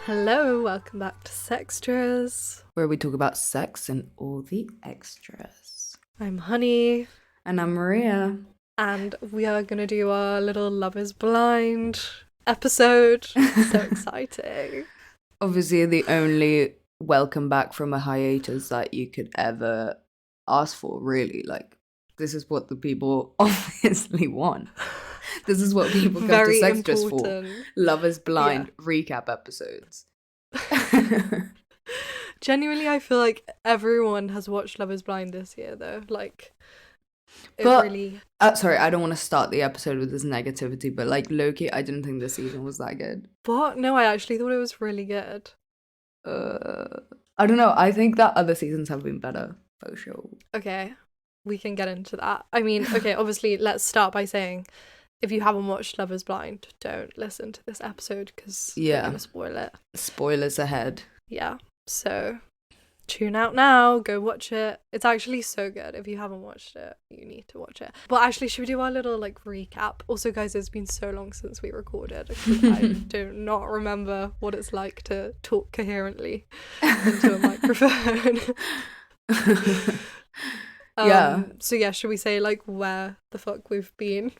Hello, welcome back to Sextras. Where we talk about sex and all the extras. I'm Honey. And I'm Maria. And we are going to do our little Love is Blind episode. So exciting. Obviously, the only welcome back from a hiatus that you could ever ask for, really. Like, this is what the people obviously want. This is what people come Very to Sextras important. for. Love is Blind recap episodes. Genuinely, I feel like everyone has watched Love is Blind this year, though. Like, sorry, I don't want to start the episode with this negativity, but like, low-key, I didn't think this season was that good. What? No, I actually thought it was really good. I don't know. I think that other seasons have been better, for sure. Okay, we can get into that. I mean, okay, obviously, let's start by saying, if you haven't watched Love is Blind, don't listen to this episode because we're going to spoil it. Spoilers ahead. Yeah, so tune out now, go watch it. It's actually so good. If you haven't watched it, you need to watch it. But actually, should we do our little like recap? Also, guys, it's been so long since we recorded. I do not remember what it's like to talk coherently into a microphone. Yeah. So yeah, should we say like where the fuck we've been?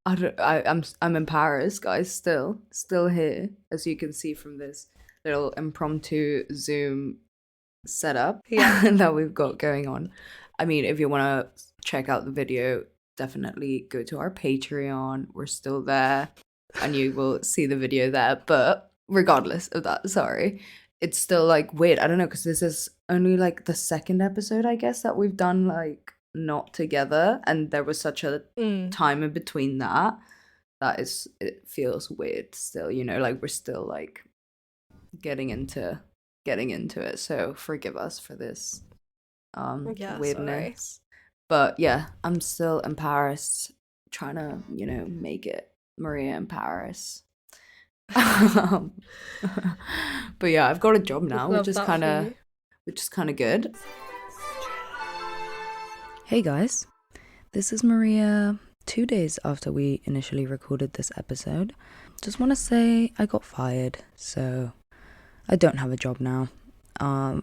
I'm in Paris, guys. Still here, as you can see from this little impromptu Zoom setup that we've got going on. I mean, if you want to check out the video, definitely go to our Patreon. We're still there, and you will see the video there. But regardless of that, sorry, it's still like weird. I don't know, because this is only like the second episode, I guess, that we've done like not together, and there was such a time in between that it feels weird still, you know, like we're still like getting into it, so forgive us for this weirdness. Sorry. But yeah, I'm still in Paris trying to, you know, make it Maria in Paris. But yeah, I've got a job now, which is kind of good. Hey guys, this is Maria. 2 days after we initially recorded this episode, just want to say I got fired, so I don't have a job now. Kind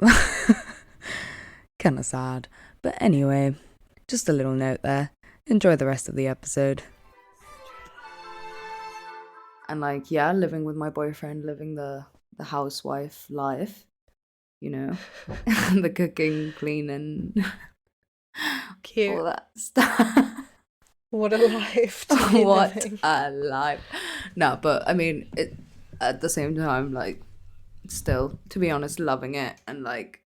of sad, but anyway, just a little note there. Enjoy the rest of the episode. And like, yeah, living with my boyfriend, living the housewife life, you know, the cooking, cleaning, cute, all that stuff. What a life to be living. A life. No, but I mean, it at the same time, like, still, to be honest, loving it, and like,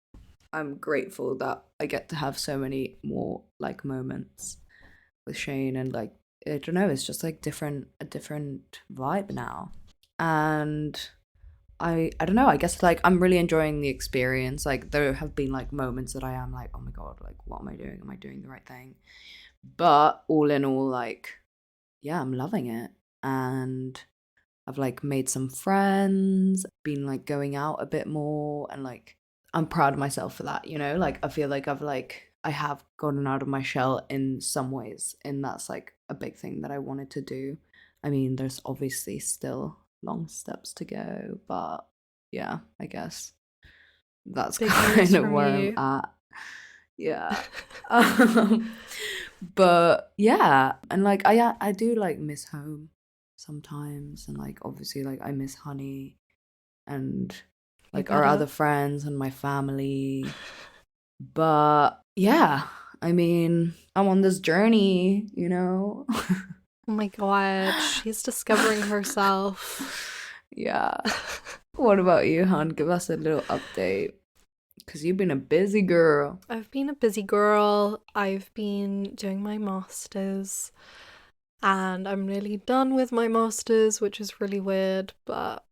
I'm grateful that I get to have so many more like moments with Shane, and like, I don't know, it's just like a different vibe now. And I don't know, I guess like I'm really enjoying the experience. Like, there have been like moments that I am like, oh my god, like, what am I doing? Am I doing the right thing? But all in all, like, yeah, I'm loving it. And I've like made some friends, been like going out a bit more, and like I'm proud of myself for that, you know? Like, I feel like I have gotten out of my shell in some ways, and that's like a big thing that I wanted to do. I mean, there's obviously still long steps to go, but yeah, I guess that's kind of where I'm at. Yeah. But yeah, and like I do like miss home sometimes, and like obviously like I miss Honey and like our other friends and my family. But yeah, I mean, I'm on this journey, you know. Oh my god, she's discovering herself. Yeah. What about you, hon? Give us a little update. Because you've been a busy girl. I've been a busy girl. I've been doing my masters, and I'm nearly done with my masters, which is really weird, but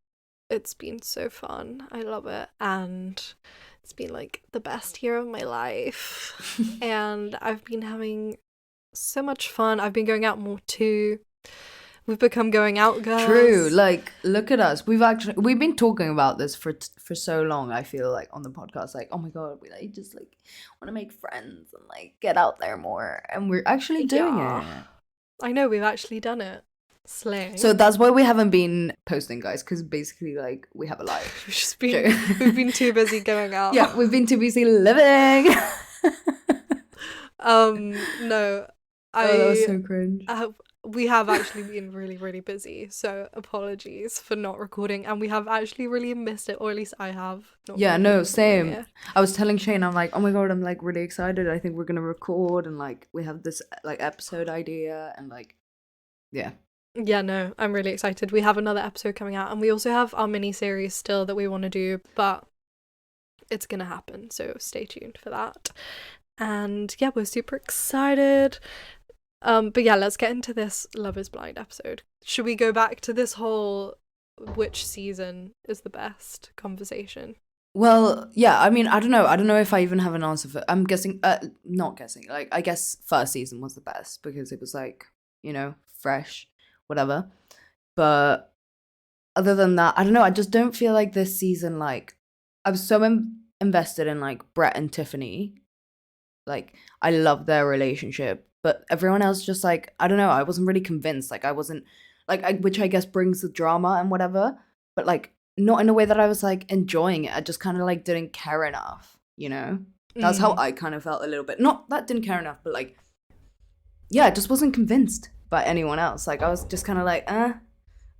it's been so fun. I love it, and it's been like the best year of my life. And I've been having so much fun. I've been going out more too. We've become going out girls. True. Like, look at us. We've been talking about this for so long, I feel like, on the podcast. Like, oh my god, we like just like want to make friends and like get out there more, and we're actually doing it. I know, we've actually done it. Slaying. So that's why we haven't been posting, guys, because basically, like, we have a life. We've been too busy going out. Yeah, we've been too busy living. No, Oh, that was so cringe. we have actually been really, really busy. So apologies for not recording, and we have actually really missed it, or at least I have. Yeah, no, same. I was telling Shane, I'm like, oh my god, I'm like really excited. I think we're gonna record, and like we have this like episode idea, and like, yeah. Yeah, no, I'm really excited. We have another episode coming out, and we also have our mini series still that we want to do, but it's gonna happen. So stay tuned for that. And yeah, we're super excited. But yeah, let's get into this Love is Blind episode. Should we go back to this whole which season is the best conversation? Well, yeah, I mean, I don't know. I don't know if I even have an answer for. I'm guessing, not guessing. Like, I guess first season was the best because it was like, you know, fresh, whatever. But other than that, I don't know. I just don't feel like this season, like, I was so invested in like Brett and Tiffany. Like, I love their relationship, but everyone else just like, I don't know. I wasn't really convinced. Like, I wasn't like, which I guess brings the drama and whatever. But like, not in a way that I was like enjoying it. I just kind of like didn't care enough, you know? That's how I kind of felt a little bit. Not that didn't care enough, but like, yeah, I just wasn't convinced by anyone else. Like, I was just kind of like, I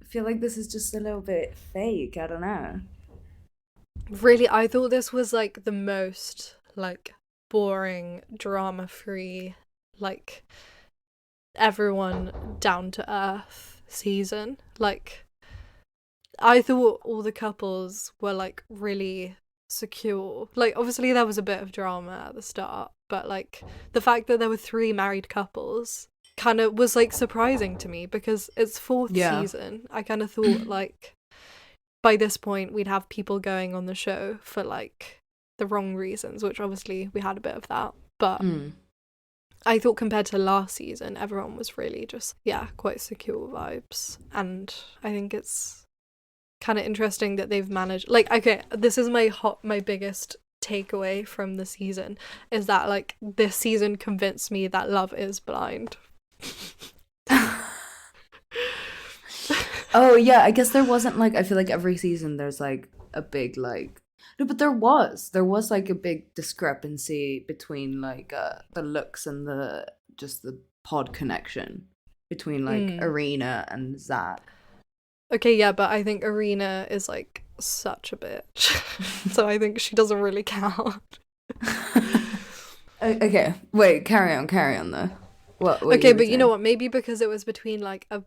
feel like this is just a little bit fake. I don't know. Really, I thought this was like the most like boring, drama-free, like everyone down to earth season. Like, I thought all the couples were like really secure. Like, obviously there was a bit of drama at the start, but like the fact that there were 3 married couples kind of was like surprising to me because it's 4th season. I kind of thought like by this point we'd have people going on the show for like the wrong reasons, which obviously we had a bit of that, but I thought compared to last season everyone was really just quite secure vibes, and I think it's kind of interesting that they've managed, like, okay, this is my biggest takeaway from the season is that like this season convinced me that love is blind. Oh yeah, I guess there wasn't like, I feel like every season there's like a big like, no, but there was like a big discrepancy between like the looks and the pod connection between like Arena and Zach. Okay, yeah, but I think Arena is like such a bitch. So I think she doesn't really count. Okay, wait, carry on though. What okay, but you know what? Maybe because it was between like a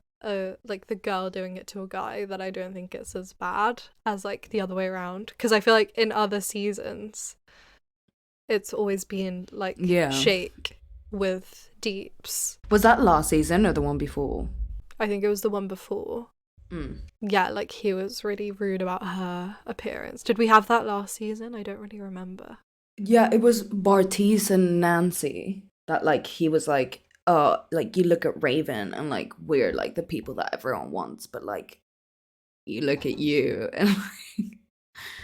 like the girl doing it to a guy that I don't think it's as bad as like the other way around. Because I feel like in other seasons, it's always been like Shake with Deeps. Was that last season or the one before? I think it was the one before. Yeah, like he was really rude about her appearance. Did we have that last season? I don't really remember. Yeah, it was Bartiz and Nancy that like he was like, oh, like you look at Raven and like we're like the people that everyone wants, but like you look at you and like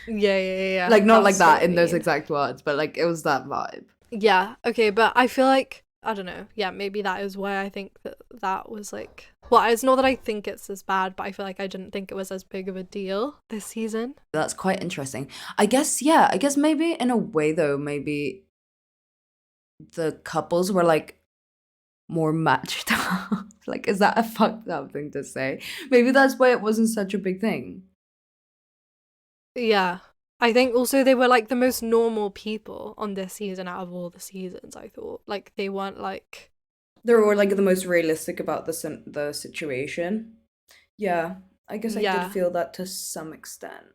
yeah. Like not like that in those exact words, but like it was that vibe. Yeah, okay, but I feel like I don't know. Yeah, maybe that is why I think that was like, well, it's not that I think it's as bad, but I feel like I didn't think it was as big of a deal this season. That's quite interesting. I guess maybe in a way though, maybe the couples were like more matched up. Like, is that a fucked up thing to say? Maybe that's why it wasn't such a big thing. Yeah. I think also they were like the most normal people on this season out of all the seasons, I thought. Like they weren't like, they were like the most realistic about the situation. Yeah, I guess I did feel that to some extent.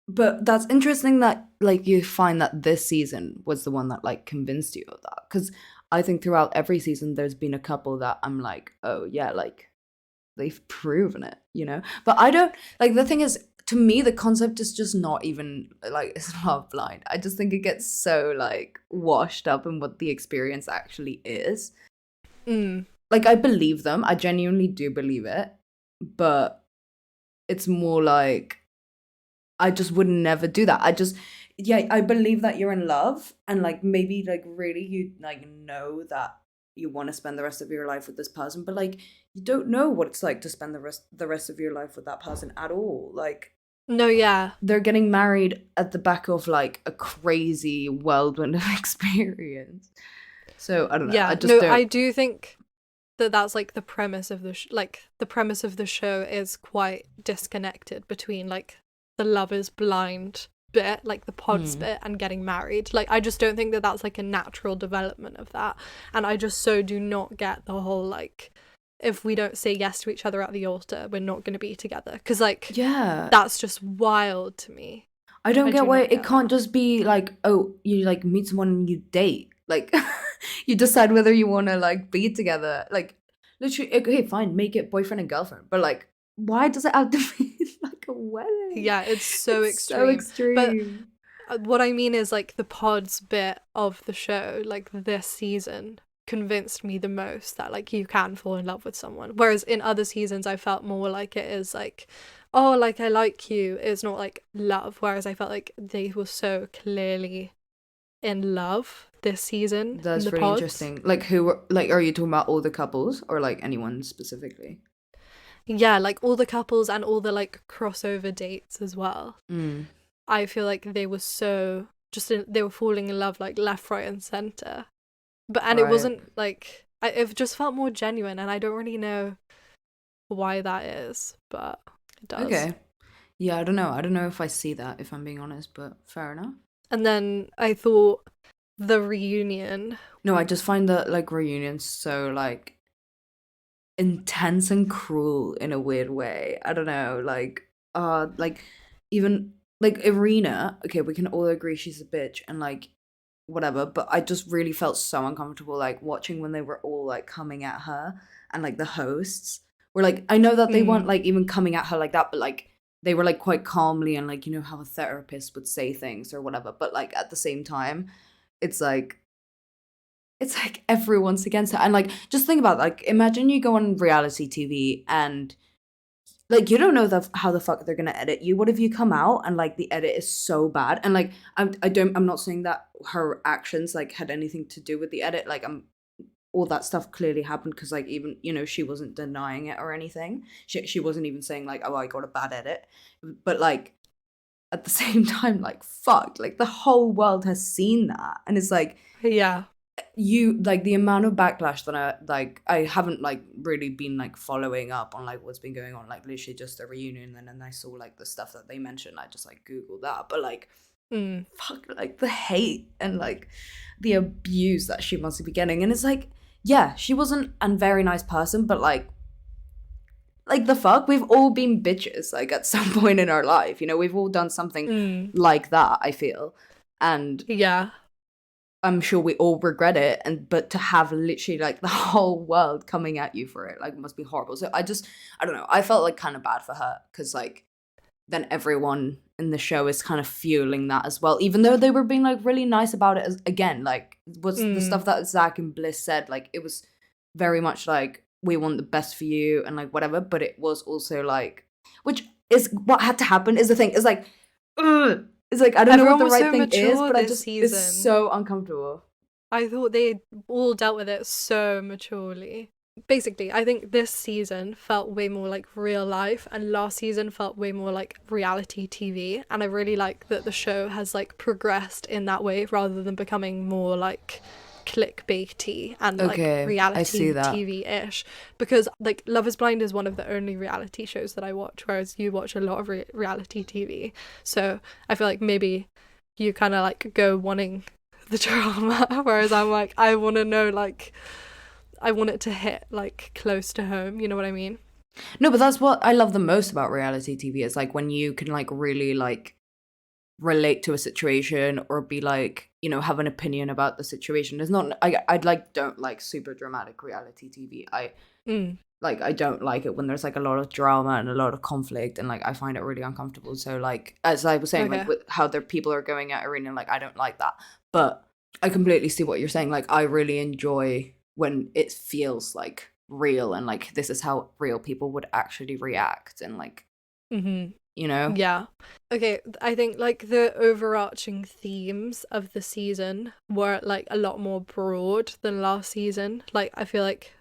But that's interesting that like you find that this season was the one that like convinced you of that, because I think throughout every season there's been a couple that I'm like, oh yeah, like they've proven it, you know? But I don't like, the thing is, to me the concept is just not even like, it's love blind. I just think it gets so like washed up in what the experience actually is. Like I believe them, I genuinely do believe it, but it's more like I just would never do that. I believe that you're in love and like maybe like really you like know that you want to spend the rest of your life with this person, but like you don't know what it's like to spend the rest of your life with that person at all. Like No, yeah. they're getting married at the back of like a crazy whirlwind of experience. So I don't know. I Yeah. just No, don't. I do think that that's like the premise of the premise of the show is quite disconnected between like the Love is Blind bit, like the pods Hmm. bit, and getting married. Like I just don't think that that's like a natural development of that, and I just so do not get the whole like, if we don't say yes to each other at the altar, we're not going to be together, because like Yeah. that's just wild to me. I don't I get do why not it get can't that. just be like, oh, you like meet someone and you date. Like you decide whether you want to like be together. Like literally, okay, fine, make it boyfriend and girlfriend. But like, why does it have to be like a wedding? Yeah, it's so It's so extreme. But extreme. what I mean is like the pods bit of the show, like this season, convinced me the most that like you can fall in love with someone. Whereas in other seasons, I felt more like it is like, oh, like I like you. It's not like love. Whereas I felt like they were so clearly in love this season in That's the really pods. interesting. Like like are you talking about all the couples or like anyone specifically? Yeah, like all the couples and all the like crossover dates as well. Mm, I feel like they were so they were falling in love like left, right, and center. And it right. wasn't like it just felt more genuine, and I don't really know why that is, but it does. Okay. Yeah, I don't know. I don't know if I see that if I'm being honest, but fair enough. And then I thought the reunion. No, I just find that like reunions so like intense and cruel in a weird way. I don't know, like even like Irina, okay, we can all agree she's a bitch and like whatever, but I just really felt so uncomfortable like watching when they were all like coming at her and like the hosts were like I know that they weren't Mm, like even coming at her like that, but like they were like quite calmly and like you know how a therapist would say things or whatever, but like at the same time, it's like it's like everyone's against her. And like just think about like imagine you go on reality TV and like you don't know how the fuck they're gonna edit you. What if you come out and like the edit is so bad? And like I'm not saying that her actions like had anything to do with the edit. Like all that stuff clearly happened because like even you know she wasn't denying it or anything. She wasn't even saying like oh I got a bad edit, but like at the same time like fuck like the whole world has seen that and it's like yeah. you like the amount of backlash that I haven't like really been like following up on like what's been going on like literally just the reunion and then I saw like the stuff that they mentioned I just like googled that but like Mm, fuck like the hate and like the abuse that she must be getting and it's like yeah she wasn't a very nice person but like the fuck we've all been bitches like at some point in our life you know we've all done something mm, like that I feel and yeah. I'm sure we all regret it, and but to have literally like the whole world coming at you for it, like must be horrible. So I don't know. I felt like kind of bad for her because like then everyone in the show is kind of fueling that as well, even though they were being like really nice about it. Again, like what's the Mm. stuff that Zach and Bliss said, like it was very much like we want the best for you and like whatever, but it was also like, which is what had to happen. Is the thing is like. Ugh, it's like I don't know what Everyone the was right so thing is, mature but I this just it's season. so uncomfortable. I thought they all dealt with it so maturely. Basically, I think this season felt way more like real life, and last season felt way more like reality TV. And I really like that the show has like progressed in that way rather than becoming more like clickbaity and like Okay, I see reality that. TV ish. Because like Love is Blind is one of the only reality shows that I watch, whereas you watch a lot of reality TV. So I feel like maybe you kind of like go wanting the drama, whereas I'm like, I want to know, like, I want it to hit like close to home. You know what I mean? No, but that's what I love the most about reality TV. It's like when you can like really like relate to a situation or be like, you know, have an opinion about the situation. It's not I'd like don't like super dramatic reality TV. Mm, I don't like it when there's like a lot of drama and a lot of conflict and like I find it really uncomfortable. So like as I was saying, like okay. with how their people are going at Arena, like I don't like that. But I completely see what you're saying. Like I really enjoy when it feels like real and like this is how real people would actually react and like Mm-hmm. you know? Yeah. Okay, I think like the overarching themes of the season were like a lot more broad than last season. Like I feel like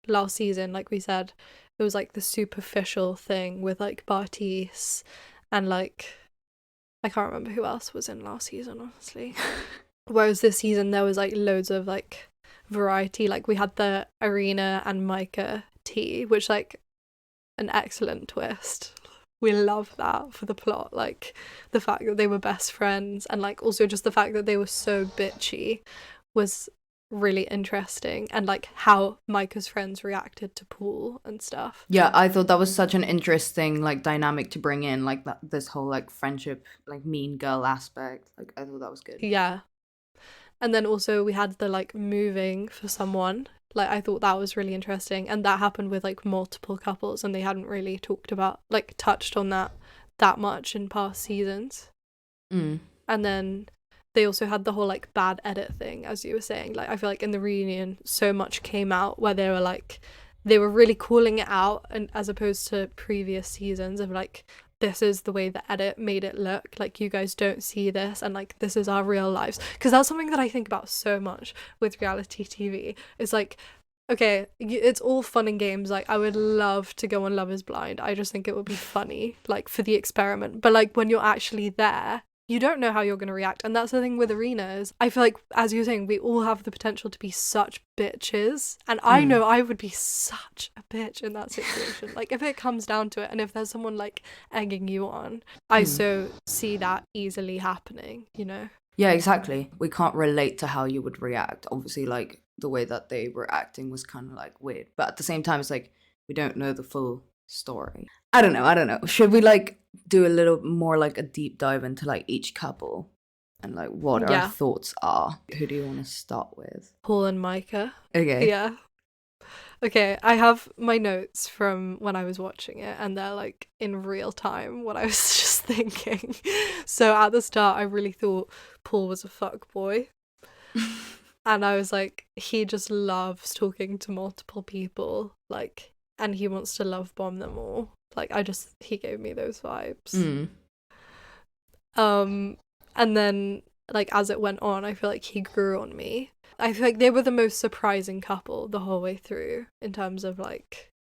last season, like we said, it was like the superficial thing with like Bartice and like I can't remember who else was in last season, honestly. Whereas this season there was like loads of like variety. Like we had the Irina and Micah tea, which like an excellent twist. We love that for the plot, like the fact that they were best friends and like also just the fact that they were so bitchy was really interesting, and like how Micah's friends reacted to Paul and stuff. Yeah, I thought that was such an interesting like dynamic to bring in, like that this whole like friendship, like mean girl aspect. Like I thought that was good. Yeah. And then also we had the like moving for someone. Like I thought that was really interesting, and that happened with like multiple couples, and they hadn't really talked about like touched on that much in past seasons. Mm. And then they also had the whole like bad edit thing, as you were saying. Like I feel like in the reunion so much came out where they were like they were really calling it out, and as opposed to previous seasons of like this is the way the edit made it look, like you guys don't see this, and like this is our real lives, because that's something that I think about so much with reality TV. It's like, okay, it's all fun and games, like I would love to go on Love Is Blind, I just think it would be funny like for the experiment, but like when you're actually there you don't know how you're going to react. And that's the thing with arenas. I feel like, as you're saying, we all have the potential to be such bitches. And I know I would be such a bitch in that situation. Like, if it comes down to it, and if there's someone, like, egging you on, I so see that easily happening, you know? Yeah, exactly. We can't relate to how you would react. Obviously, like, the way that they were acting was kind of, like, weird. But at the same time, it's like, we don't know the full story. I don't know. Should we, like, do a little more, like, a deep dive into, like, each couple? And, like, what our thoughts are? Who do you want to start with? Paul and Micah. Okay. Yeah. Okay, I have my notes from when I was watching it, and they're like in real time what I was just thinking. So at the start, I really thought Paul was a fuck boy. And I was like, he just loves talking to multiple people, like, and he wants to love bomb them all. Like, he gave me those vibes. And then, like, as it went on, I feel like he grew on me. I feel like they were the most surprising couple the whole way through in terms of like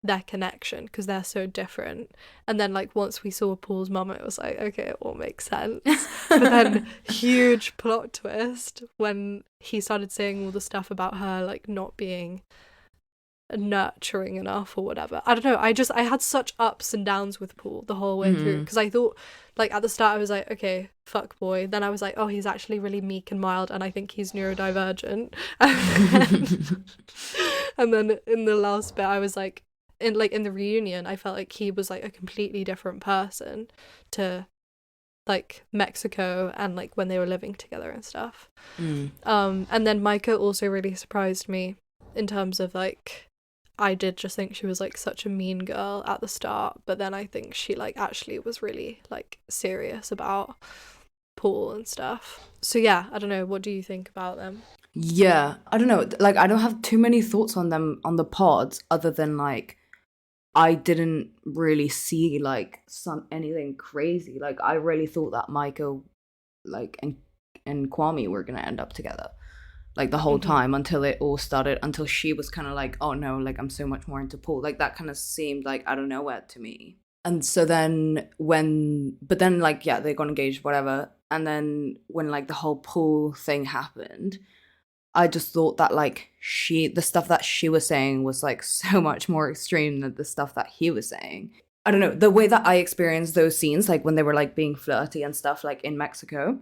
their connection, because they're so different. And then like once we saw Paul's mum, it was like, okay, it all makes sense. But then huge plot twist when he started saying all the stuff about her like not being nurturing enough or whatever. I don't know, I had such ups and downs with Paul the whole way through, because I thought like at the start I was like, okay, fuck boy, then I was like, oh, he's actually really meek and mild and I think he's neurodivergent. And then in the last bit I was like, in the reunion I felt like he was like a completely different person to like Mexico and like when they were living together and stuff. And then Micah also really surprised me in terms of like, I did just think she was like such a mean girl at the start, but then I think she like actually was really like serious about Paul and stuff. So yeah, I don't know, what do you think about them? Yeah, I don't know, like I don't have too many thoughts on them on the pods, other than like I didn't really see like anything crazy. Like I really thought that Michael like and Kwame were gonna end up together like the whole time, until it all started, until she was kind of like, oh no, like I'm so much more into Paul. Like that kind of seemed like out of nowhere to me. And so then but then like, yeah, they got engaged, whatever. And then when like the whole Paul thing happened, I just thought that like the stuff that she was saying was like so much more extreme than the stuff that he was saying. I don't know, the way that I experienced those scenes, like when they were like being flirty and stuff like in Mexico,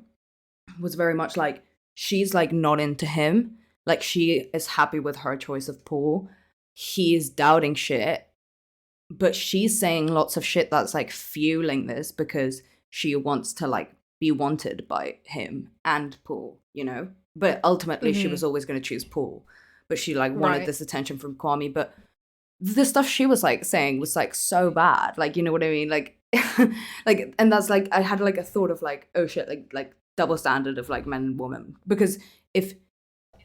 was very much like, she's like not into him. Like she is happy with her choice of Paul. He's doubting shit, but she's saying lots of shit that's like fueling this because she wants to like be wanted by him and Paul, you know? But ultimately she was always going to choose Paul. But she like wanted this attention from Kwame. But the stuff she was like saying was like so bad. Like, you know what I mean? Like, like, and that's like, I had like a thought of like, oh shit, like double standard of like men and women. Because if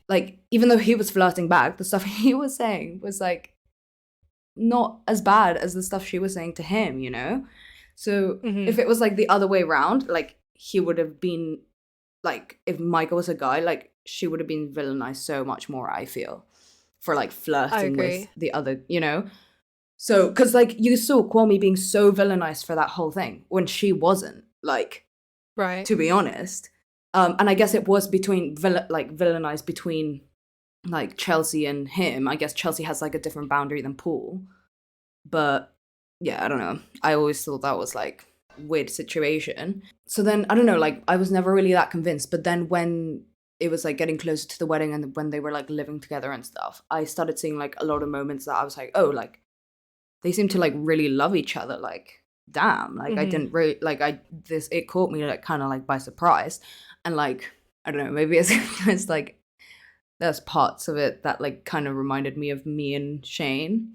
like, even though he was flirting back, the stuff he was saying was like not as bad as the stuff she was saying to him, you know? So Mm-hmm. if it was like the other way around, like he would have been like, if Michael was a guy, like she would have been villainized so much more, I feel, for like I flirting with agree. the other, you know? So, because like you saw Kwame being so villainized for that whole thing when she wasn't, like, Right. to be honest. And I guess it was between villainized between like Chelsea and him. I guess Chelsea has like a different boundary than Paul. But yeah, I don't know. I always thought that was like weird situation. So then I don't know, like I was never really that convinced. But then when it was like getting closer to the wedding and when they were like living together and stuff, I started seeing like a lot of moments that I was like, oh, like they seem to like really love each other. Like, damn, like I Mm-hmm. didn't really like it caught me like kind of like by surprise. And like, I don't know, maybe it's like there's parts of it that like kind of reminded me of me and Shane,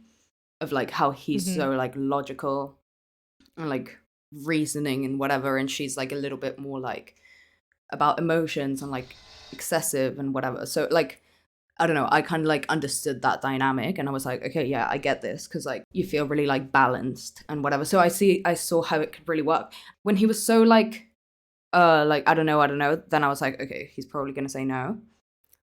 of like how he's Mm-hmm. so like logical and like reasoning and whatever, and she's like a little bit more like about emotions and like excessive and whatever. So like I don't know, I kind of like understood that dynamic and I was like, okay, yeah, I get this, because like you feel really like balanced and whatever. So I saw how it could really work. When he was so like I don't know, then I was like, okay, he's probably gonna say no.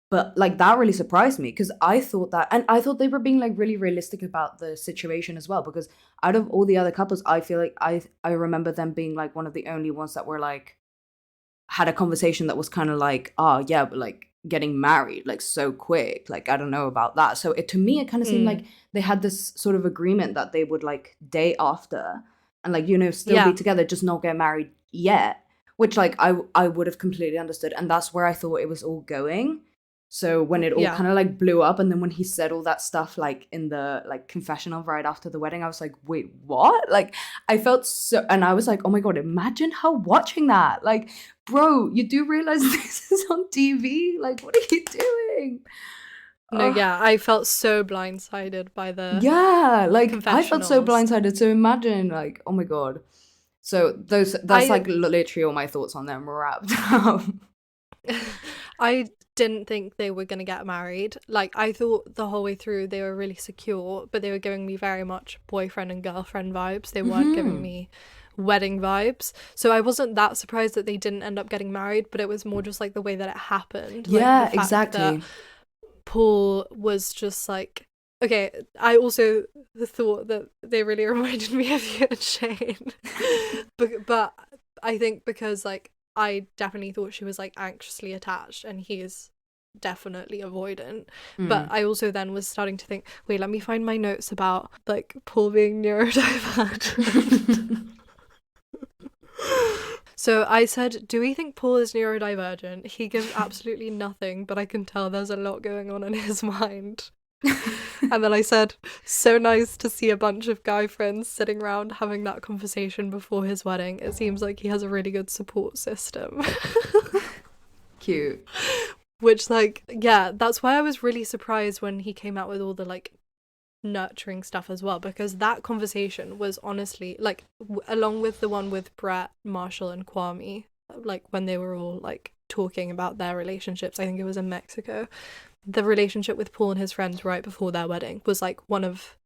But like that really surprised me, because I thought that, and I thought they were being like really realistic about the situation as well, because out of all the other couples, I feel like I remember them being like one of the only ones that were like had a conversation that was kind of like, oh yeah, but like getting married like so quick, like I don't know about that. So it, to me, it kind of seemed Mm. like they had this sort of agreement that they would like date after and like, you know, still be Yeah. together, just not get married yet, which like I would have completely understood, and that's where I thought it was all going. So when it all Yeah. kind of like blew up, and then when he said all that stuff like in the like confessional right after the wedding, I was like, wait, what? Like I felt so, and I was like, oh my god, imagine her watching that. Like, bro, you do realize this is on TV? Like, what are you doing? No, Oh, yeah. I felt so blindsided by the yeah. Like, I felt so confessionals. blindsided. So imagine, like, oh my god. So that's I like literally all my thoughts on them wrapped up. I didn't think they were going to get married. Like, I thought the whole way through they were really secure, but they were giving me very much boyfriend and girlfriend vibes. They weren't giving Hmm. me wedding vibes. So I wasn't that surprised that they didn't end up getting married, but it was more just like the way that it happened. Like the Yeah, fact that exactly. Paul was just like, okay, I also thought that they really reminded me of you and Shane. But I think because like I definitely thought she was like anxiously attached and he is definitely avoidant. But Mm. I also then was starting to think, wait, let me find my notes about like Paul being neurodivergent. So I said, do we think Paul is neurodivergent? He gives absolutely nothing, but I can tell there's a lot going on in his mind. And then I said, so nice to see a bunch of guy friends sitting around having that conversation before his wedding. It seems like he has a really good support system. Cute. Which, like, yeah, that's why I was really surprised when he came out with all the, like, nurturing stuff as well, because that conversation was honestly, like, along with the one with Brett, Marshall, and Kwame, like, when they were all, like, talking about their relationships, I think it was in Mexico, the relationship with Paul and his friends right before their wedding was like one of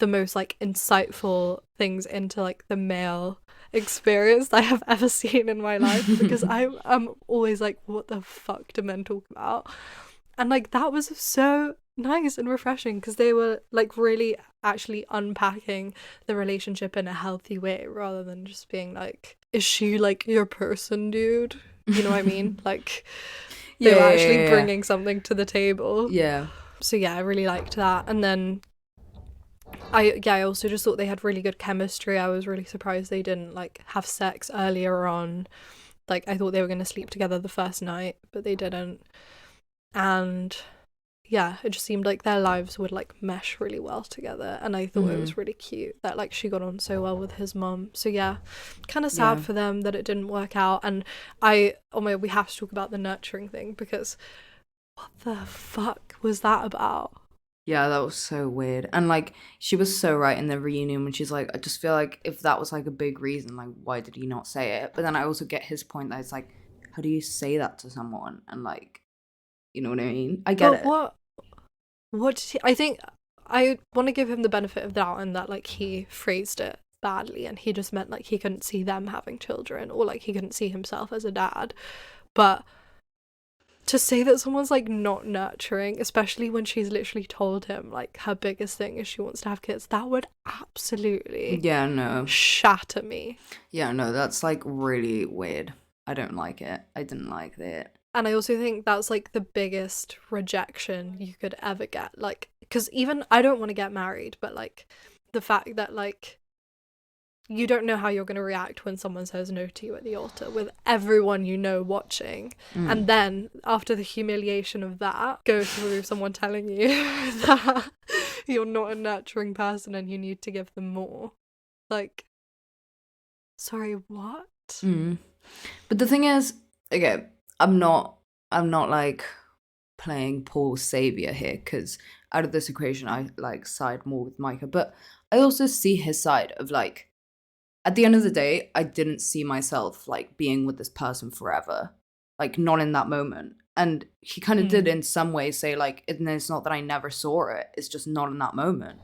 the most like insightful things into like the male experience I have ever seen in my life, because I'm always like, what the fuck do men talk about? And like that was so nice and refreshing, because they were like really actually unpacking the relationship in a healthy way rather than just being like, is she like your person, dude? You know what I mean? Like they Yeah, were yeah, actually yeah, yeah. bringing something to the table. Yeah. So yeah, I really liked that. And then I also just thought they had really good chemistry. I was really surprised they didn't like have sex earlier on. Like I thought they were going to sleep together the first night, but they didn't. And yeah, it just seemed like their lives would like mesh really well together, and I thought it Hmm. was really cute that like she got on so well with his mum. So yeah, kind of sad Yeah. for them that it didn't work out. And I, oh my, we have to talk about the nurturing thing, because what the fuck was that about? Yeah, that was so weird. And like she was so right in the reunion when she's like, I just feel like if that was like a big reason, like why did he not say it? But then I also get his point that it's like, how do you say that to someone? And like, you know what I mean? I get But it. what did he, I think I want to give him the benefit of the doubt in that like he phrased it badly, and he just meant like he couldn't see them having children, or like he couldn't see himself as a dad. But to say that someone's like not nurturing, especially when she's literally told him like her biggest thing is she wants to have kids, that would absolutely Yeah, no. shatter me. Yeah, no, that's like really weird. I don't like it. I didn't like it. And I also think that's like the biggest rejection you could ever get. Like, because even I don't want to get married, but like the fact that like you don't know how you're going to react when someone says no to you at the altar with everyone you know watching. And then after the humiliation of that, go through someone telling you that you're not a nurturing person and you need to give them more. Like, sorry, what? But the thing is, okay, I'm not like playing Paul's savior here, because out of this equation I like side more with Micah, but I also see his side of like, at the end of the day, I didn't see myself like being with this person forever, like not in that moment. And he kind of did in some ways say like, it's not that I never saw it, it's just not in that moment.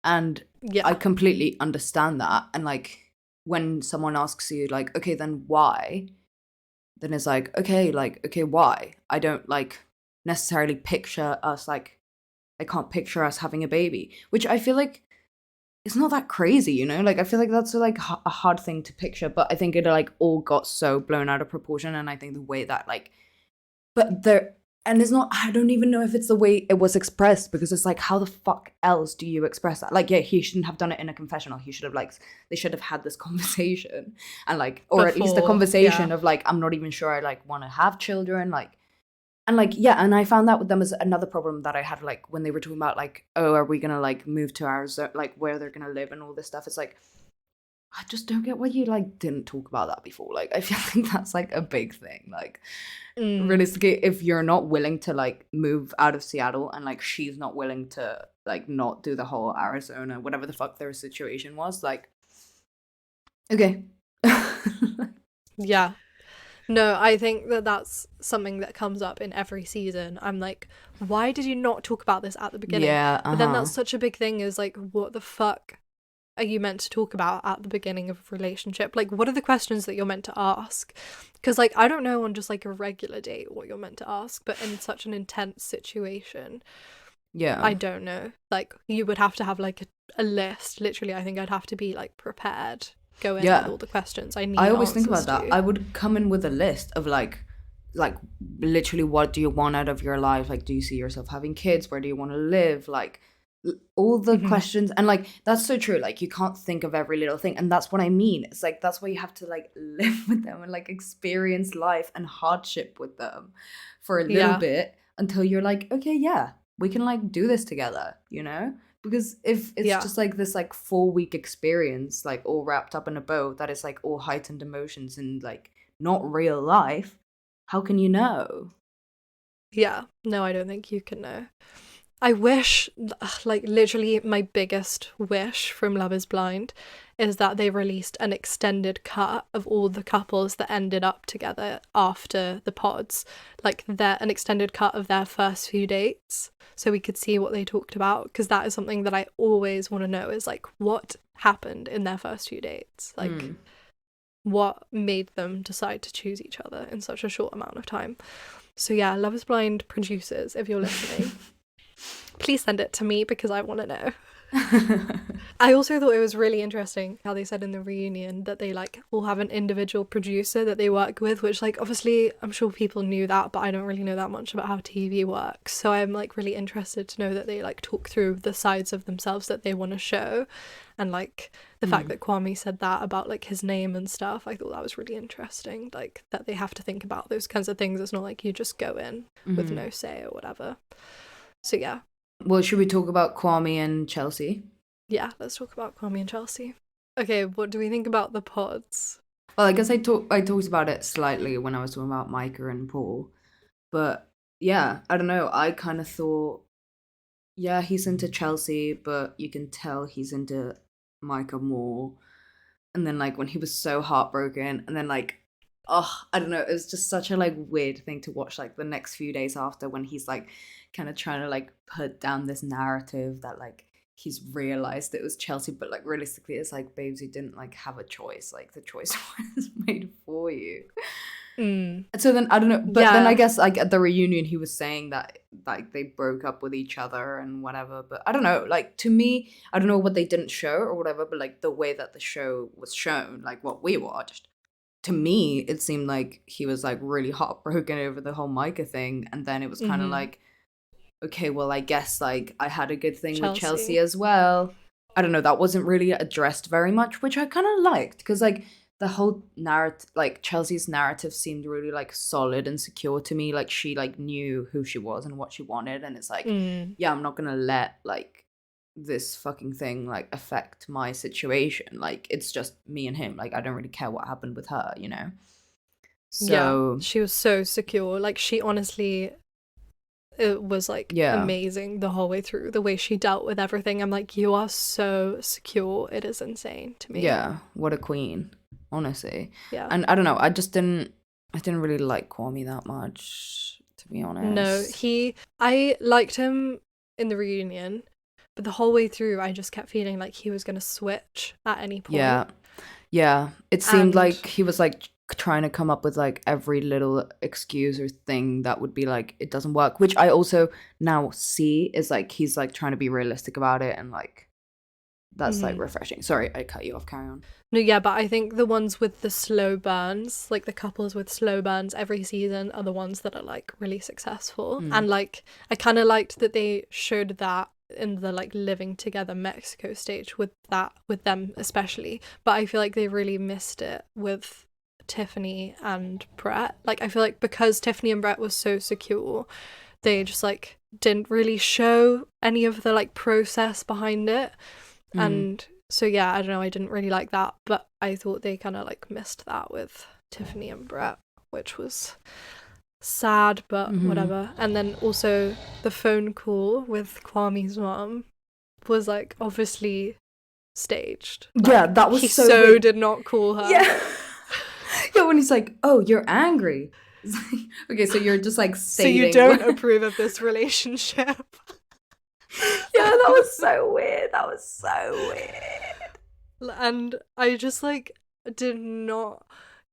And Yeah. I completely understand that. And like when someone asks you like, okay, then why? Then it's like, okay, why? I don't like necessarily picture us like, I can't picture us having a baby, which I feel like it's not that crazy, you know? Like I feel like that's like a hard thing to picture, but I think it like all got so blown out of proportion. And I think the way that like, but there, and it's not, I don't even know if it's the way it was expressed, because it's like, how the fuck else do you express that? Like, yeah, he shouldn't have done it in a confessional. He should have like, they should have had this conversation and like, or at least the Before, conversation yeah. of like, I'm not even sure I like want to have children. Like, and like, yeah, and I found that with them as another problem that I had, like when they were talking about like, oh, are we gonna like move to Arizona, like where they're gonna live and all this stuff. It's like, I just don't get why you like didn't talk about that before. Like I feel like that's like a big thing. Like realistically, if you're not willing to like move out of Seattle, and like she's not willing to like not do the whole Arizona, whatever the fuck their situation was, like, okay. Yeah. No, I think that that's something that comes up in every season. I'm like, why did you not talk about this at the beginning? Yeah, But then that's such a big thing, is like, what the fuck are you meant to talk about at the beginning of a relationship? Like, what are the questions that you're meant to ask? Because like, I don't know on just like a regular date what you're meant to ask, but in such an intense situation, yeah, I don't know. Like, you would have to have like a list. Literally, I think I'd have to be like prepared, go in with all the questions I need. I always think about answers that. to. I would come in with a list of like literally, what do you want out of your life? Like, do you see yourself having kids? Where do you want to live? Like all the questions. And like that's so true. Like you can't think of every little thing, and that's what I mean. It's like that's why you have to like live with them and like experience life and hardship with them for a little Yeah. bit until you're like, okay, yeah, we can like do this together, you know? Because if it's Yeah. just like this like 4 week experience, like all wrapped up in a bow, that is like all heightened emotions and like not real life, how can you know? Yeah. No, I don't think you can know. I wish, like, literally my biggest wish from Love is Blind is that they released an extended cut of all the couples that ended up together after the pods. Like, an extended cut of their first few dates, so we could see what they talked about, because that is something that I always want to know, is, like, what happened in their first few dates? Like, what made them decide to choose each other in such a short amount of time? So yeah, Love is Blind producers, if you're listening, please send it to me because I want to know. I also thought it was really interesting how they said in the reunion that they like all have an individual producer that they work with, which like obviously I'm sure people knew that, but I don't really know that much about how TV works. So I'm like really interested to know that they like talk through the sides of themselves that they want to show, and like the fact that Kwame said that about like his name and stuff. I thought that was really interesting, like that they have to think about those kinds of things. It's not like you just go in with no say or whatever. So yeah. Well, should we talk about Kwame and Chelsea? Yeah, let's talk about Kwame and Chelsea. Okay, what do we think about the pods? Well, I guess I talked about it slightly when I was talking about Micah and Paul. But yeah, I don't know. I kind of thought, yeah, he's into Chelsea, but you can tell he's into Micah more. And then like when he was so heartbroken, and then like, oh, I don't know, it was just such a like weird thing to watch like the next few days after, when he's like kind of trying to like put down this narrative that like he's realized it was Chelsea, but like realistically it's like, babes, you didn't like have a choice, like the choice was made for you. So then I don't know, but then I Yeah. guess like at the reunion he was saying that like they broke up with each other and whatever, but I don't know, like to me, I don't know what they didn't show or whatever, but like the way that the show was shown, like what we watched, to me it seemed like he was like really heartbroken over the whole Micah thing, and then it was kind of like, okay, well, I guess like I had a good thing with Chelsea Chelsea. as well. I don't know, that wasn't really addressed very much, which I kind of liked, because like the whole narrative, like Chelsea's narrative seemed really like solid and secure to me. Like she like knew who she was and what she wanted, and it's like, yeah, I'm not gonna let like this fucking thing like affect my situation. Like it's just me and him. Like I don't really care what happened with her, you know? Yeah, So she was so secure. Like she honestly, it was like yeah. amazing the whole way through. The way she dealt with everything. I'm like, you are so secure. It is insane to me. Yeah, what a queen, honestly. Yeah. And I don't know, I didn't really like Kwame that much, to be No, honest. I liked him in the reunion, but the whole way through, I just kept feeling like he was going to switch at any Yeah. point. Yeah. It seemed And like he was like trying to come up with like every little excuse or thing that would be like it doesn't work, which I also now see is like he's like trying to be realistic about it, and like that's like mhm. refreshing. Sorry, I cut you off, carry on. No, yeah, but I think the ones with the slow burns, like the couples with slow burns every season, are the ones that are like really successful. Mm. And like, I kind of liked that they showed that in the like living together Mexico stage with them especially. But I feel like they really missed it with Tiffany and Brett. Like, I feel like because Tiffany and Brett was so secure, they just like didn't really show any of the like process behind it. And so yeah, I don't know, I didn't really like that, but I thought they kind of like missed that with Tiffany and Brett, which was sad, but whatever. And then also the phone call with Kwame's mom was like obviously staged. Like, Yeah, that was he so so weird. did not call her. Yeah. Yeah, when he's like, "Oh, you're angry." It's like, okay, so you're just like So you stating. don't approve of this relationship. Yeah, that was so weird. That was so weird. And I just like did not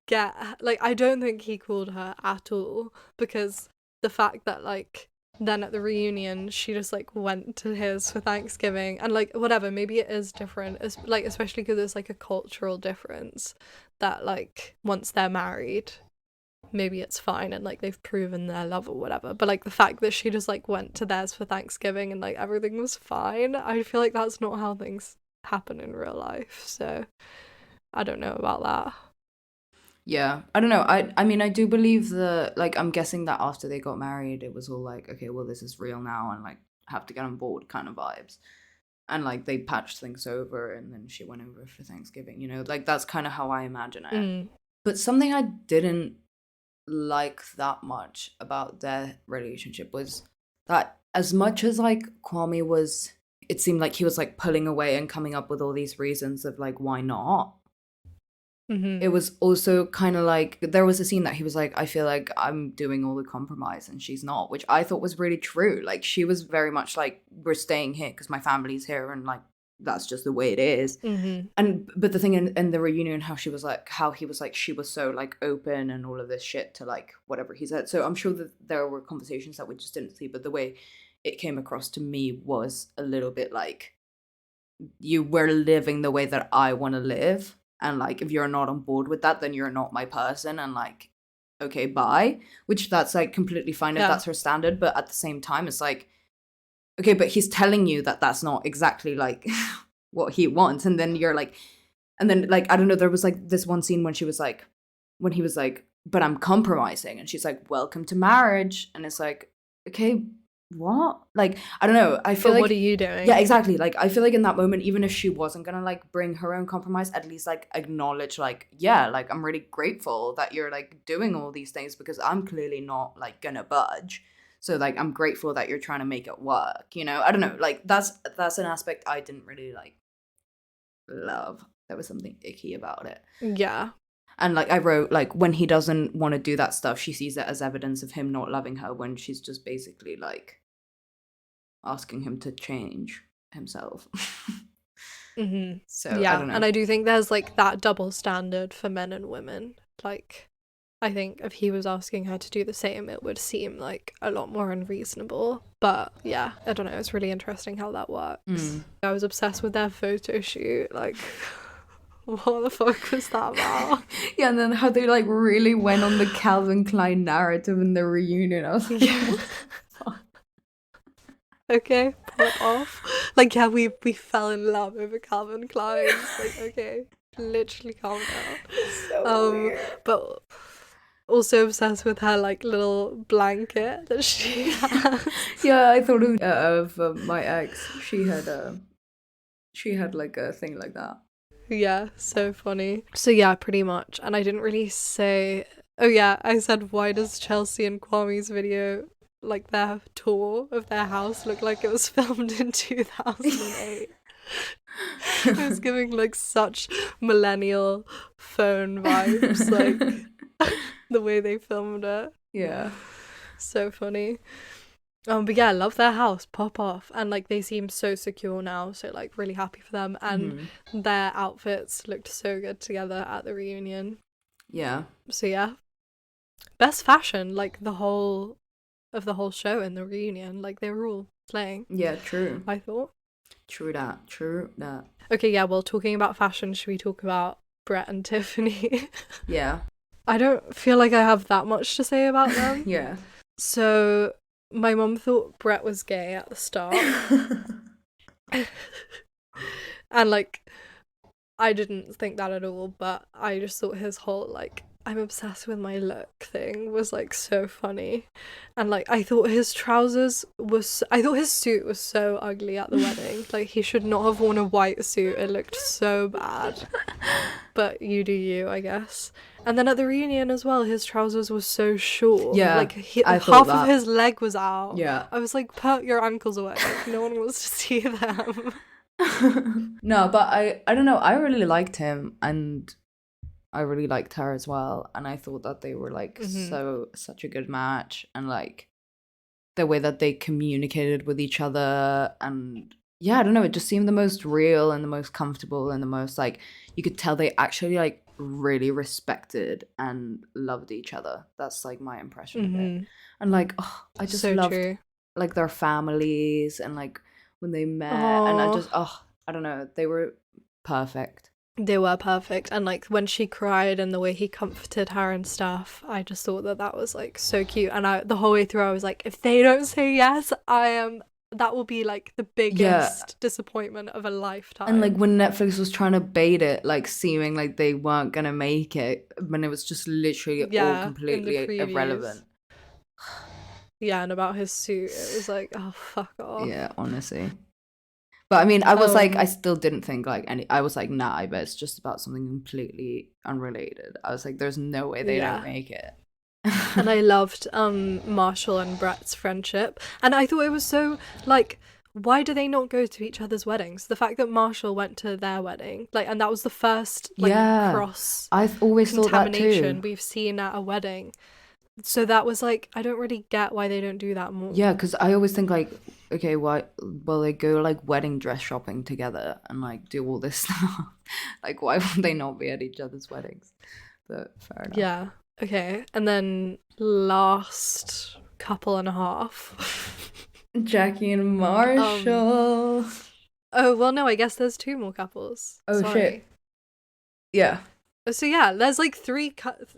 get, like, I don't think he called her at all, because the fact that like then at the reunion she just like went to his for Thanksgiving, and like whatever, maybe it is different, like especially because there's like a cultural difference that like once they're married maybe it's fine and like they've proven their love or whatever, but like the fact that she just like went to theirs for Thanksgiving and like everything was fine, I feel like that's not how things happen in real life. So I don't know about that. Yeah, I don't know. I mean, I do believe like I'm guessing that after they got married, it was all like, okay, well, this is real now, and like have to get on board kind of vibes. And like they patched things over, and then she went over for Thanksgiving. You know, like that's kind of how I imagine it. But something I didn't like that much about their relationship was that as much as like Kwame was, it seemed like he was like pulling away and coming up with all these reasons of like why not. It was also kind of like there was a scene that he was like, I feel like I'm doing all the compromise and she's not, which I thought was really true. Like she was very much like, we're staying here because my family's here, and like that's just the way it is. And but the thing in the reunion, how he was like she was so like open and all of this shit to like whatever he said. So I'm sure that there were conversations that we just didn't see, but the way it came across to me was a little bit like, you were living the way that I want to live, and like if you're not on board with that, then you're not my person, and like, okay, bye. Which that's like completely fine if that's her standard, but at the same time it's like, okay, but he's telling you that that's not exactly like what he wants, and then you're like, and then like I don't know, there was like this one scene when he was like, but I'm compromising, and she's like, welcome to marriage, and it's like, okay, what? Like I don't know, I feel But like, what are you doing? yeah, exactly, like I feel like in that moment, even if she wasn't gonna like bring her own compromise, at least like acknowledge like, yeah, like I'm really grateful that you're like doing all these things because I'm clearly not like gonna budge. So like I'm grateful that you're trying to make it work, you know? I don't know, like that's an aspect I didn't really like love. There was something icky about it. Yeah. And like I wrote, like when he doesn't want to do that stuff, she sees it as evidence of him not loving her, when she's just basically like asking him to change. himself. Mm-hmm. So I Yeah, don't know. and I do think there's like that double standard for men and women. Like, I think if he was asking her to do the same, it would seem like a lot more unreasonable. But yeah, I don't know. It's really interesting how that works. I was obsessed with their photo shoot. Like, what the fuck was that about? Yeah, and then how they like really went on the Calvin Klein narrative in the reunion. I was like, Yeah. what the fuck? Okay, pop off. Like, yeah, we fell in love over Calvin Klein. Like, okay, literally calm down. It's so weird. But also obsessed with her like little blanket that she has. Yeah, I thought of my ex. She had like a thing like that. Yeah, so funny. So yeah, pretty much. And I didn't really say. Oh yeah, I said, why does Chelsea and Kwame's video, like their tour of their house, look like it was filmed in 2008? It was giving like such millennial phone vibes, like the way they filmed it. Yeah. So funny. But yeah, I love their house. Pop off. And like they seem so secure now, so like really happy for them. And their outfits looked so good together at the reunion. Yeah. So yeah. Best fashion, like the whole show in the reunion. Like they were all slaying. Yeah, true. I thought. True that. True that. Okay, yeah, well, talking about fashion, should we talk about Brett and Tiffany? Yeah. I don't feel like I have that much to say about them. Yeah. So, my mum thought Brett was gay at the start. And, like, I didn't think that at all, but I just thought his whole, like, I'm obsessed with my look thing was, like, so funny. And, like, I thought his I thought his suit was so ugly at the wedding. Like, he should not have worn a white suit. It looked so bad. But you do you, I guess. And then at the reunion as well, his trousers were so short. Yeah, like I half thought of that. his leg was out. Yeah. I was like, put your ankles away. No one wants to see them. No, but I don't know. I really liked him, and I really liked her as well. And I thought that they were like such a good match, and like the way that they communicated with each other, and yeah, I don't know. It just seemed the most real and the most comfortable and the most like you could tell they actually like really respected and loved each other. That's like my impression of it. And like, I just So loved true. like their families and like when they met, and I just I don't know, they were perfect. They were perfect. And like when she cried and the way he comforted her and stuff, I just thought that was like so cute. And the whole way through I was like, if they don't say yes, that will be like the biggest disappointment of a lifetime. And like when Netflix was trying to bait it, like seeming like they weren't gonna make it, when it was just literally all completely irrelevant. Yeah, and about his suit, it was like, oh, fuck off. Yeah, honestly. But I mean, I was like, I still didn't think like I was like, nah, I bet it's just about something completely unrelated. I was like, there's no way they don't make it. And I loved Marshall and Brett's friendship. And I thought it was so, like, why do they not go to each other's weddings? The fact that Marshall went to their wedding, like, and that was the first, like, cross I've always thought that too. We've seen at a wedding. So that was like, I don't really get why they don't do that more. Yeah, because I always think like, okay, why? Well, they go like wedding dress shopping together and like do all this stuff. Like, why would they not be at each other's weddings? But fair enough. Yeah. Okay. And then last couple and a half. Jackie and Marshall. Oh, well, no, I guess there's two more couples. Oh, Sorry. shit. Yeah. So yeah, there's like 2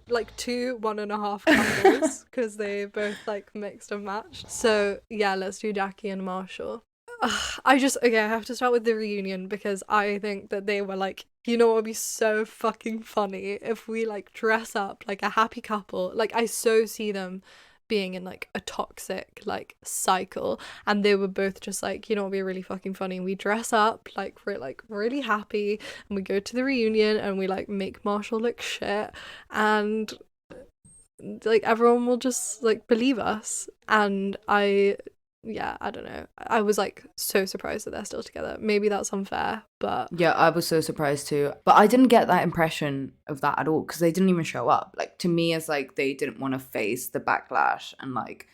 1.5 couples because they both like mixed and matched. So yeah, let's do Jackie and Marshall. I have to start with the reunion because I think that they were like, you know what would be so fucking funny if we like dress up like a happy couple. Like I so see them being in like a toxic like cycle, and they were both just like, you know, it'd be really fucking funny. We dress up like we're like really happy and we go to the reunion and we like make Marshall look shit, and like everyone will just like believe us. And I don't know, I was like so surprised that they're still together. Maybe that's unfair, but yeah, I was so surprised too. But I didn't get that impression of that at all because they didn't even show up. Like to me, it's like they didn't want to face the backlash and like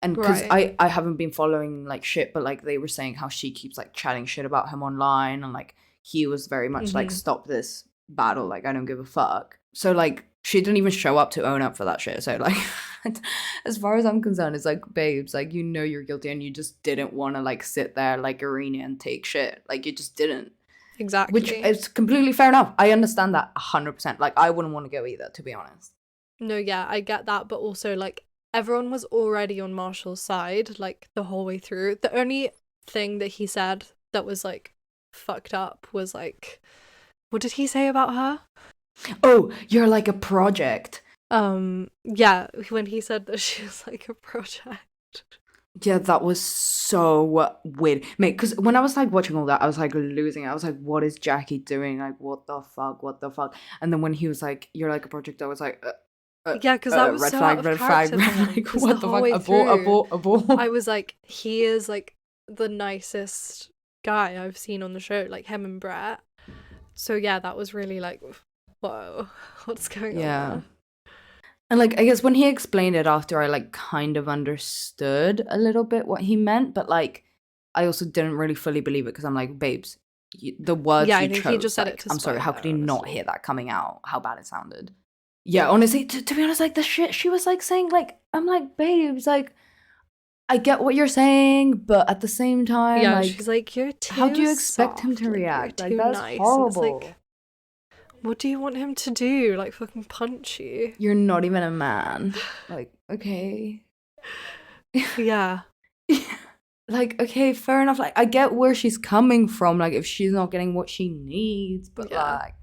And because Right. I haven't been following like shit, but like they were saying how she keeps like chatting shit about him online, and like he was very much like, Mm-hmm. stop this battle, like I don't give a fuck. So like she didn't even show up to own up for that shit. So like as far as I'm concerned, it's like, babes, like you know you're guilty and you just didn't want to like sit there like Irina and take shit. Like you just didn't. Which Exactly. is completely fair enough. I understand that 100%. Like I wouldn't want to go either, to be honest. No, yeah, I get that, but also like everyone was already on Marshall's side like the whole way through. The only thing that he said that was like fucked up was like, what did he say about her? Oh, you're like a project. Yeah, when he said that she was like a project. Yeah, that was so weird, mate. Because when I was like watching all that, I was like losing it. I was like, "What is Jackie doing? Like, what the fuck? What the fuck?" And then when he was like, "You're like a project," I was like, Yeah, because that was red so out flag, of red flag." character for him. Like, Because the what the whole fuck? way through, Abort. I was like, he is like the nicest guy I've seen on the show, like him and Brett. So yeah, that was really like, whoa, what's going on Yeah. there? And like, I guess when he explained it after, I like kind of understood a little bit what he meant, but like, I also didn't really fully believe it because I'm like, babes, the words Yeah, I you think he just chose, said it like, to I'm sorry, spite how her, could you not honestly. hear that coming out? How bad it sounded. Yeah, honestly, to be honest, like the shit she was like saying, like, I'm like, babes, like, I get what you're saying, but at the same time, Yeah, she's like, like, you're how do too you expect him to soft, like you're react? Like, too that's nice, and it's like, horrible. what do you want him to do? Like fucking punch you? You're not even a man. Like, okay. Yeah, Like, okay, fair enough. Like, I get where she's coming from. Like, if she's not getting what she needs, but yeah. like,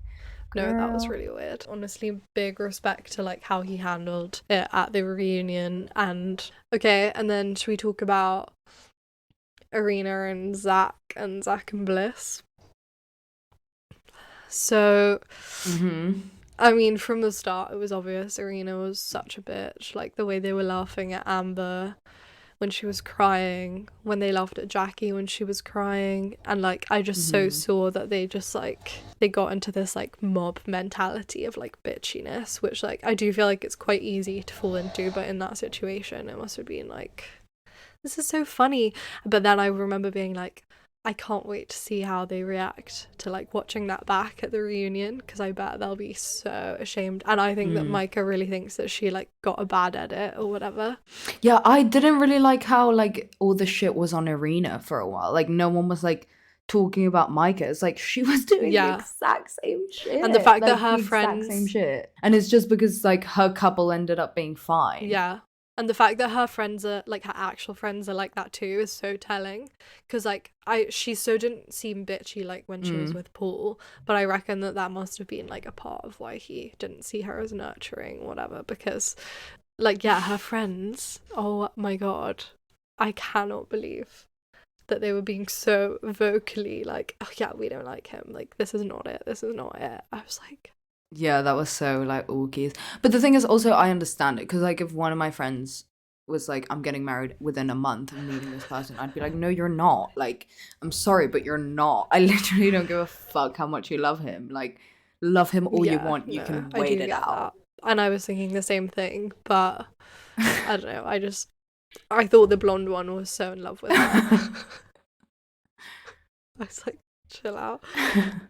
No, that was girl. really weird. Honestly, big respect to like how he handled it at the reunion. And okay, and then should we talk about Irina and Zach and Bliss? So, Mm-hmm. I mean, from the start, it was obvious Irina was such a bitch. Like the way they were laughing at Amber when she was crying, when they laughed at Jackie when she was crying, and like I just so Mm-hmm. saw that they just like they got into this like mob mentality of like bitchiness, which like I do feel like it's quite easy to fall into, but in that situation it must have been like, this is so funny. But then I remember being like, I can't wait to see how they react to like watching that back at the reunion, because I bet they'll be so ashamed. And I think that Mm. Micah really thinks that she like got a bad edit or whatever. Yeah, I didn't really like how like all the shit was on Irina for a while. Like, no one was like talking about Micah. It's like she was doing the Yeah. exact same And the shit. fact that Like, her the exact same friends, shit. And it's just because like her couple ended up being fine. yeah. And the fact that her friends are like her actual friends are like that too is so telling, because like she so didn't seem bitchy like when she was Mm. with Paul, but I reckon that must have been like a part of why he didn't see her as nurturing, whatever, because like yeah, her friends, oh my god, I cannot believe that they were being so vocally like, oh yeah, we don't like him, like this is not it, this is not it. I was like, Yeah, that was so like orkies. But the thing is also I understand it because like if one of my friends was like, I'm getting married within a month of meeting this person, I'd be like, no, you're not. Like, I'm sorry, but you're not. I literally don't give a fuck how much you love him. Like, love him all you yeah, want. You no, can I wait do it get out. that. And I was thinking the same thing, but I don't know, I thought the blonde one was so in love with her. I was like, chill out.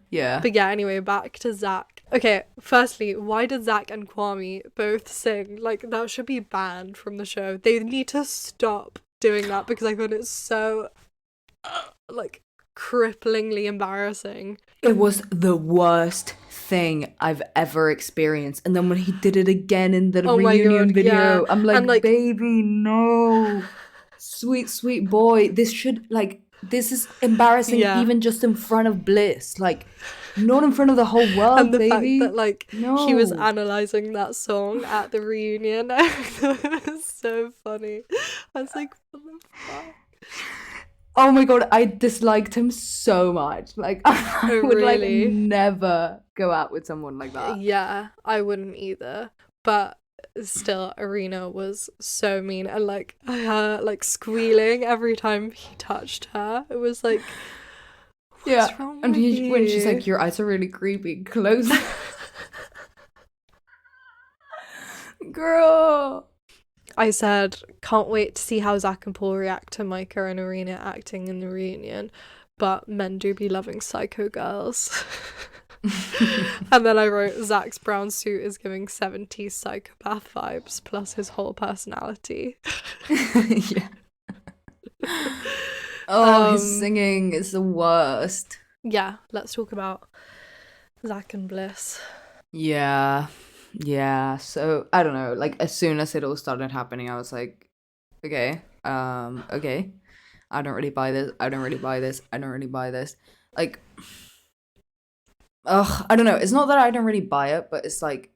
Yeah. But yeah, anyway, back to Zach. Okay, firstly, why did Zach and Kwame both sing? Like, that should be banned from the show. They need to stop doing that because I find it so, like, cripplingly embarrassing. It was the worst thing I've ever experienced. And then when he did it again in the Oh my reunion god, yeah. video, I'm And, like, like, baby, no. Sweet, sweet boy. This is embarrassing yeah. even just in front of Bliss. Like, not in front of the whole And world, the fact that, baby. like, he was No. analysing that song at the reunion, I thought it was so funny. I was like, what the fuck? Oh my god, I disliked him so much. Like, I Oh, would like really? never go out with someone like that. Yeah, I wouldn't either. But still, Arena was so mean, and like her like squealing every time he touched her. It was like, Yeah. what's wrong And with when she's you? like, your eyes are really creepy, close. Girl. I said, can't wait to see how Zach and Paul react to Micah and Arena acting in the reunion, but men do be loving psycho girls. And then I wrote, Zach's brown suit is giving 70s psychopath vibes, plus his whole personality. Yeah. Oh, his singing is the worst. Yeah, let's talk about Zach and Bliss. Yeah. So I don't know. Like as soon as it all started happening, I was like, okay, okay. I don't really buy this. I don't really buy this. Like, ugh, I don't know. It's not that I don't really buy it, but it's like,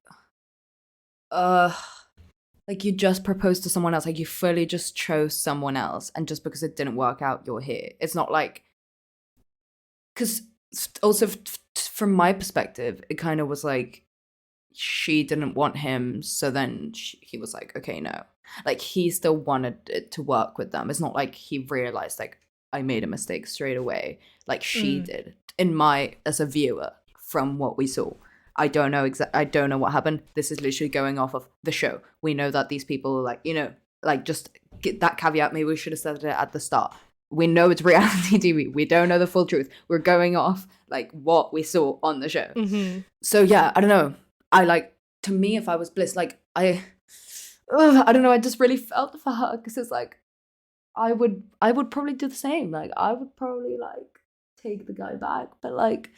like you just proposed to someone else. Like you fully just chose someone else, and just because it didn't work out, you're here. It's not like, because also from my perspective, it kind of was like she didn't want him, so then he was like, okay, no. Like he still wanted it to work with them. It's not like he realized like I made a mistake straight away, like she did. As a viewer, from what we saw, I don't know I don't know what happened. This is literally going off of the show. We know that these people, like, you know, like, just get that caveat. Maybe we should have said it at the start. We know it's reality TV. We don't know the full truth. We're going off like what we saw on the show. So yeah, I don't know. To me, if I was Bliss, like I don't know. I just really felt for her, because it's like I would probably do the same. Like I would probably like take the guy back, but like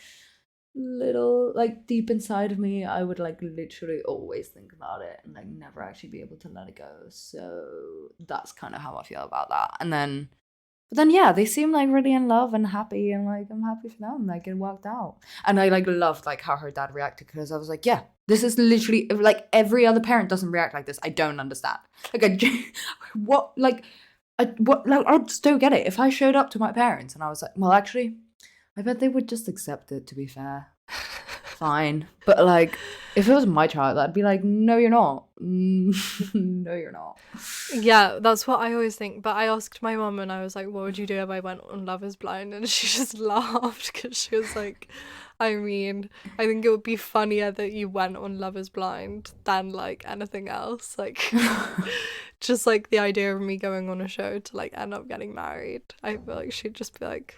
little, like deep inside of me, I would like literally always think about it and like never actually be able to let it go. So that's kind of how I feel about that. But then yeah, they seem like really in love and happy, and like I'm happy for them. Like it worked out, and I like loved like how her dad reacted, because I was like, yeah, this is literally like every other parent doesn't react like this. I don't understand. Like what like I just don't get it. If I showed up to my parents and I was like, well, actually, I bet they would just accept it. To be fair, fine. But like, if it was my child, I'd be like, no, you're not. No, you're not. Yeah, that's what I always think. But I asked my mum, and I was like, what would you do if I went on Love is Blind? And she just laughed, because she was like, I mean, I think it would be funnier that you went on Love is Blind than like anything else. Like, just like the idea of me going on a show to like end up getting married. I feel like she'd just be like,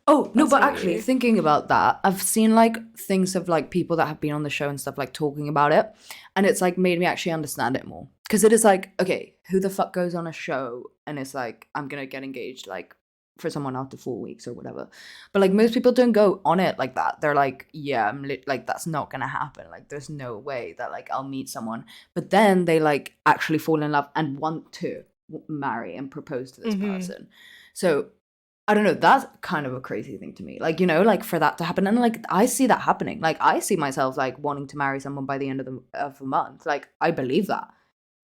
oh, no, but really actually, thinking about that, I've seen like things of like people that have been on the show and stuff like talking about it. And it's like made me actually understand it more. Because it is like, okay, who the fuck goes on a show and it's like, I'm going to get engaged like for someone after 4 weeks or whatever. But like most people don't go on it like that. They're like, yeah, like that's not going to happen. Like there's no way that like I'll meet someone. But then they like actually fall in love and want to marry and propose to this person. So I don't know, that's kind of a crazy thing to me. Like, you know, like for that to happen. And like, I see that happening. Like, I see myself like wanting to marry someone by the end of a month. Like, I believe that.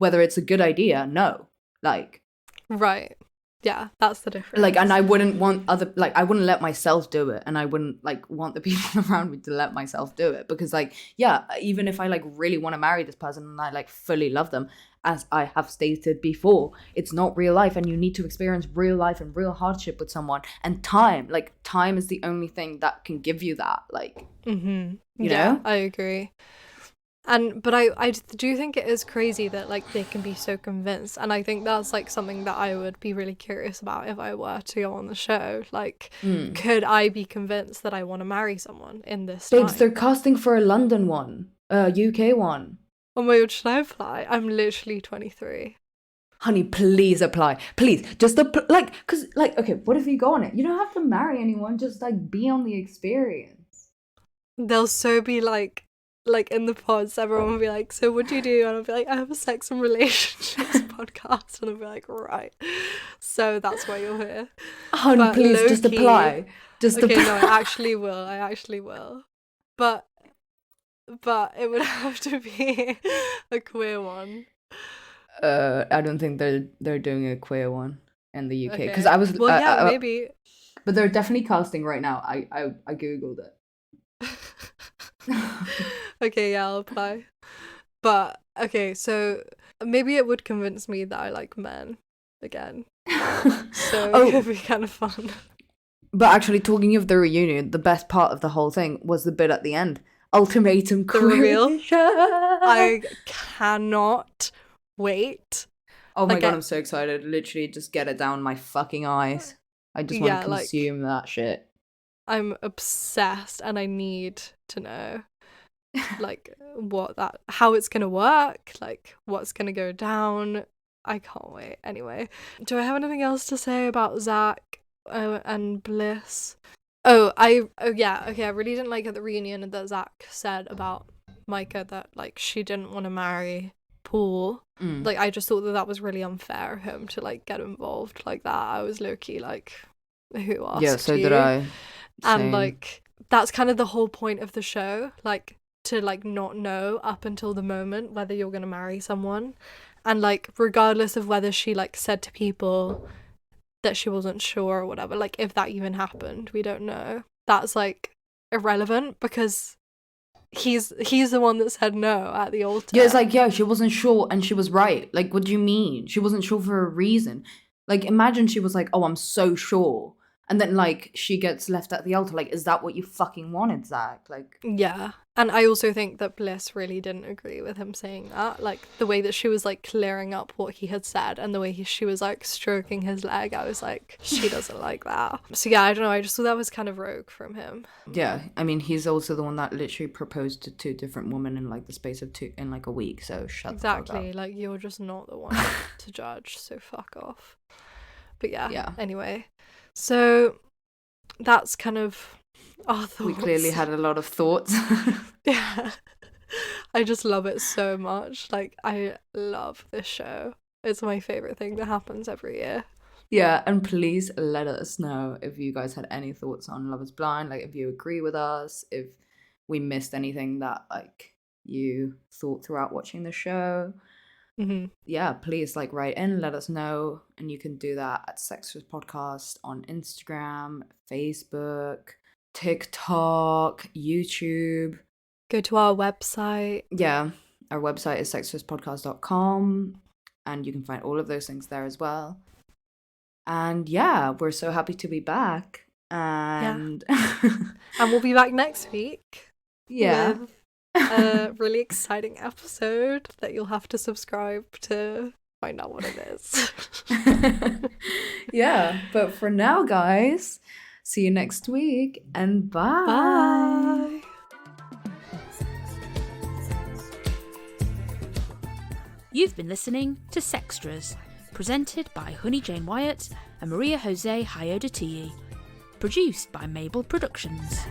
Whether it's a good idea, no. Like. Right. Yeah, that's the difference. Like, and I wouldn't want I wouldn't let myself do it. And I wouldn't like want the people around me to let myself do it. Because like, yeah, even if I like really want to marry this person and I like fully love them, as I have stated before, it's not real life, and you need to experience real life and real hardship with someone. And time is the only thing that can give you that. Like, you know? I agree. But I do think it is crazy that like they can be so convinced, and I think that's like something that I would be really curious about if I were to go on the show. Like, could I be convinced that I want to marry someone in this Babes, time? they're casting for a London one, UK one. Oh my god, should I apply? I'm literally 23. Honey, please apply. Please, just like, cause like, okay, what if you go on it? You don't have to marry anyone. Just like be on the experience. They'll so be like in the pods, everyone will be like, so what do you do? And I'll be like, I have a sex and relationships podcast. And I'll be like, right. So that's why you're here. Honey, but please, just apply. Okay, no, I actually will. But it would have to be a queer one. I don't think they're doing a queer one in the UK, because I was maybe. But they're definitely casting right now. I googled it. Okay, yeah, I'll apply. But okay, so maybe it would convince me that I like men again. So it could be kind of fun. But actually, talking of the reunion, the best part of the whole thing was the bit at the end. Ultimatum Queer Love. I cannot wait. Oh my Like, god, I'm so excited. Literally, just get it down my fucking eyes. I just want yeah, to like, consume that shit. I'm obsessed and I need to know, like, how it's gonna work, like, what's gonna go down. I can't wait. Anyway, do I have anything else to say about Zach and Bliss? Oh yeah, okay, I really didn't like at the reunion that Zach said about Micah that, like, she didn't want to marry Paul. Like, I just thought that was really unfair of him to, like, get involved like that. I was low-key like, who asked Yeah, so you? did I. And Same. like, that's kind of the whole point of the show, like, to, like, not know up until the moment whether you're gonna marry someone. And, like, regardless of whether she, like, said to people that she wasn't sure or whatever, like, if that even happened, we don't know. That's, like, irrelevant because he's the one that said no at the altar. Yeah, it's like, yeah, she wasn't sure and she was right. Like, what do you mean? She wasn't sure for a reason. Like, imagine she was like, oh, I'm so sure. And then, like, she gets left at the altar. Like, is that what you fucking wanted, Zach? Like, yeah. And I also think that Bliss really didn't agree with him saying that. Like, the way that she was, like, clearing up what he had said and the way she was, like, stroking his leg, I was like, she doesn't like that. So, yeah, I don't know. I just thought that was kind of rogue from him. yeah. I mean, he's also the one that literally proposed to 2 different women in, like, the space of in, like, a week. So, shut the fuck Exactly. up. Like, you're just not the one to judge. So, fuck off. But, yeah. Anyway. So, that's kind of our thoughts. We clearly had a lot of thoughts. Yeah. I just love it so much. Like, I love this show. It's my favorite thing that happens every year. Yeah, and please let us know if you guys had any thoughts on Love is Blind, like if you agree with us, if we missed anything that, like, you thought throughout watching the show. Yeah, please, like, write in, let us know, and you can do that at Sextras Podcast on Instagram, Facebook, TikTok, YouTube. Go to our website. Yeah, our website is sextraspodcast.com, and you can find all of those things there as well. And yeah, we're so happy to be back. And and we'll be back next week. Yeah. With a really exciting episode that you'll have to subscribe to find out what it is. Yeah, but for now, guys, see you next week and bye. Bye. You've been listening to Sextras, presented by Honey Jane Wyatt and Maria Jose Hayodatiyi, produced by Mabel Productions.